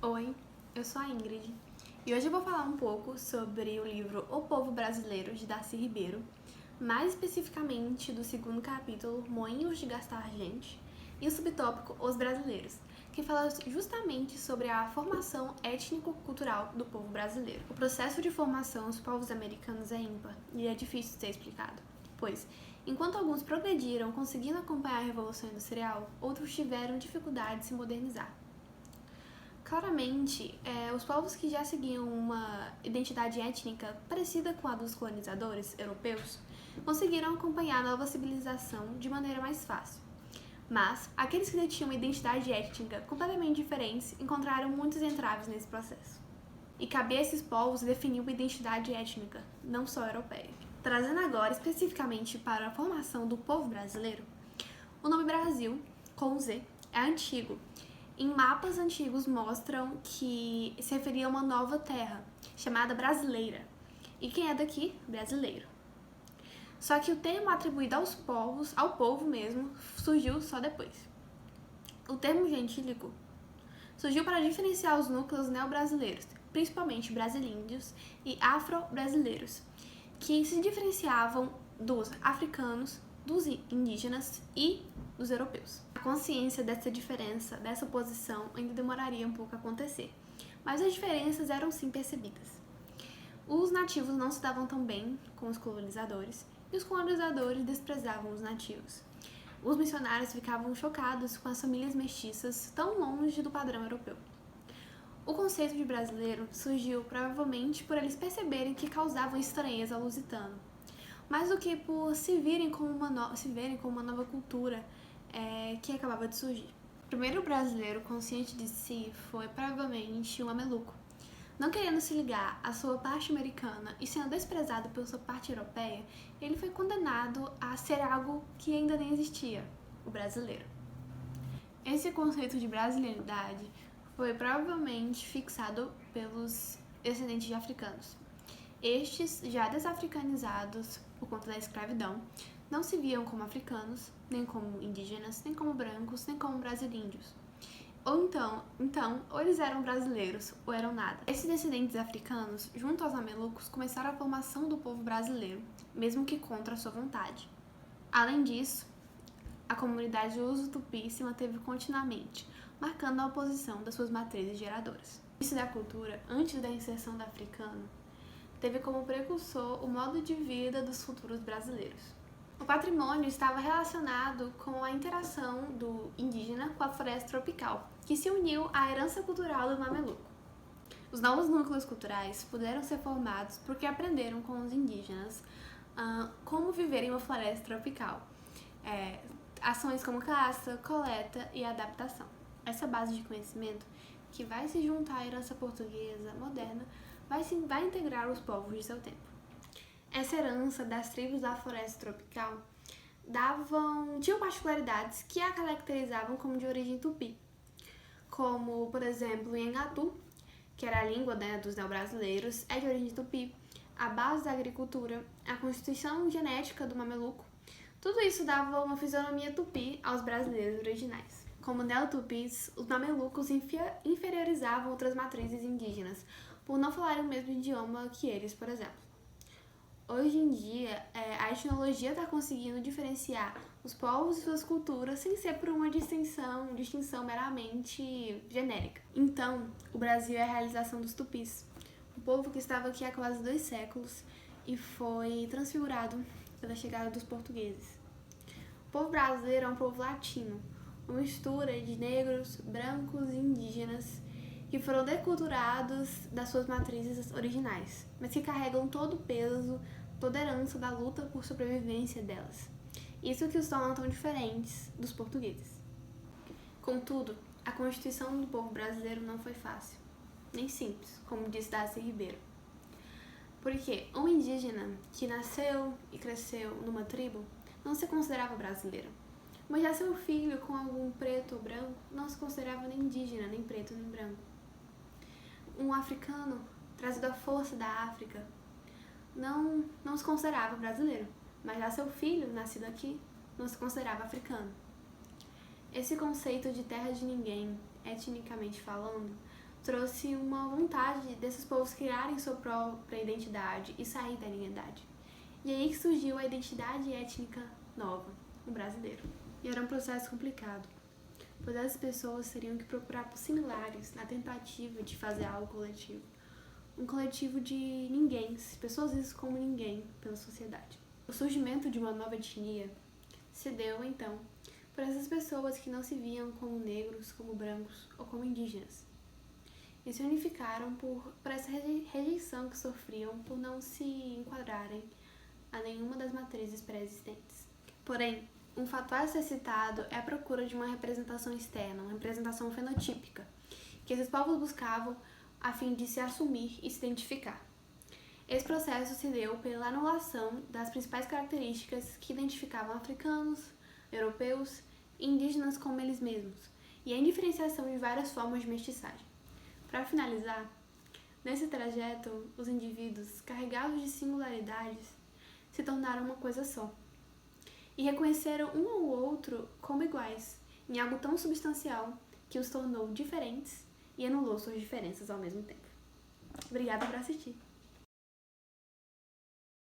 Oi, eu sou a Ingrid e hoje eu vou falar um pouco sobre o livro O Povo Brasileiro, de Darcy Ribeiro, mais especificamente do segundo capítulo, Moinhos de Gastar Gente, e o subtópico Os Brasileiros, que fala justamente sobre a formação étnico-cultural do povo brasileiro. O processo de formação dos povos americanos é ímpar e é difícil de ser explicado, pois, enquanto alguns progrediram conseguindo acompanhar a Revolução Industrial, outros tiveram dificuldade de se modernizar. Claramente, os povos que já seguiam uma identidade étnica parecida com a dos colonizadores europeus conseguiram acompanhar a nova civilização de maneira mais fácil. Mas aqueles que tinham uma identidade étnica completamente diferente encontraram muitos entraves nesse processo. E cabia a esses povos definir uma identidade étnica, não só europeia. Trazendo agora especificamente para a formação do povo brasileiro, o nome Brasil, com Z, é antigo. Em mapas antigos mostram que se referia a uma nova terra, chamada Brasileira. E quem é daqui? Brasileiro. Só que o termo atribuído aos povos, ao povo mesmo, surgiu só depois. O termo gentílico surgiu para diferenciar os núcleos neobrasileiros, principalmente brasilíndios e afro-brasileiros, que se diferenciavam dos africanos, dos indígenas e dos europeus. A consciência dessa diferença, dessa oposição, ainda demoraria um pouco a acontecer, mas as diferenças eram sim percebidas. Os nativos não se davam tão bem com os colonizadores e os colonizadores desprezavam os nativos. Os missionários ficavam chocados com as famílias mestiças tão longe do padrão europeu. O conceito de brasileiro surgiu provavelmente por eles perceberem que causavam estranheza ao lusitano, mais do que por se verem como uma nova cultura que acabava de surgir. O primeiro brasileiro consciente de si foi provavelmente um mameluco. Não querendo se ligar à sua parte americana e sendo desprezado pela sua parte europeia, ele foi condenado a ser algo que ainda nem existia, o brasileiro. Esse conceito de brasileiridade foi provavelmente fixado pelos descendentes de africanos. Estes, já desafricanizados por conta da escravidão, não se viam como africanos, nem como indígenas, nem como brancos, nem como brasilíndios. Ou ou eles eram brasileiros, ou eram nada. Esses descendentes africanos, junto aos mamelucos, começaram a formação do povo brasileiro, mesmo que contra a sua vontade. Além disso, a comunidade Luso-Tupi se manteve continuamente, marcando a oposição das suas matrizes geradoras. O início da cultura, antes da inserção do africano, teve como precursor o modo de vida dos futuros brasileiros. O patrimônio estava relacionado com a interação do indígena com a floresta tropical, que se uniu à herança cultural do mameluco. Os novos núcleos culturais puderam ser formados porque aprenderam com os indígenas como viver em uma floresta tropical. Ações como caça, coleta e adaptação. Essa base de conhecimento, que vai se juntar à herança portuguesa moderna, vai integrar os povos de seu tempo. Essa herança das tribos da floresta tropical tinham particularidades que a caracterizavam como de origem tupi, como, por exemplo, o Nhangatu, que era a língua dos neobrasileiros, é de origem tupi, a base da agricultura, a constituição genética do mameluco. Tudo isso dava uma fisionomia tupi aos brasileiros originais. Como neotupis, os mamelucos inferiorizavam outras matrizes indígenas, por não falarem o mesmo idioma que eles, por exemplo. Hoje em dia, a etnologia está conseguindo diferenciar os povos e suas culturas sem ser por uma distinção meramente genérica. Então, o Brasil é a realização dos tupis, um povo que estava aqui há quase 2 séculos e foi transfigurado pela chegada dos portugueses. O povo brasileiro é um povo latino, uma mistura de negros, brancos e indígenas que foram deculturados das suas matrizes originais, mas que carregam todo o peso, toda a herança da luta por sobrevivência delas. Isso que os torna tão diferentes dos portugueses. Contudo, a constituição do povo brasileiro não foi fácil, nem simples, como disse Darcy Ribeiro. Porque um indígena que nasceu e cresceu numa tribo não se considerava brasileiro, mas já seu filho com algum preto ou branco não se considerava nem indígena, nem preto, nem branco. Um africano trazido à força da África não se considerava brasileiro, mas já seu filho, nascido aqui, não se considerava africano. Esse conceito de terra de ninguém, etnicamente falando, trouxe uma vontade desses povos criarem sua própria identidade e sair da alienidade. E aí que surgiu a identidade étnica nova, o brasileiro. E era um processo complicado, pois as pessoas teriam que procurar por similares na tentativa de fazer algo coletivo. Um coletivo de ninguém, pessoas vistas como ninguém pela sociedade. O surgimento de uma nova etnia se deu, então, por essas pessoas que não se viam como negros, como brancos ou como indígenas. E se unificaram por essa rejeição que sofriam por não se enquadrarem a nenhuma das matrizes pré-existentes. Porém, um fator a ser citado é a procura de uma representação externa, uma representação fenotípica, que esses povos buscavam a fim de se assumir e se identificar. Esse processo se deu pela anulação das principais características que identificavam africanos, europeus e indígenas como eles mesmos, e a indiferenciação de várias formas de mestiçagem. Para finalizar, nesse trajeto, os indivíduos, carregados de singularidades, se tornaram uma coisa só, e reconheceram um ao outro como iguais, em algo tão substancial que os tornou diferentes e anulou suas diferenças ao mesmo tempo. Obrigada por assistir!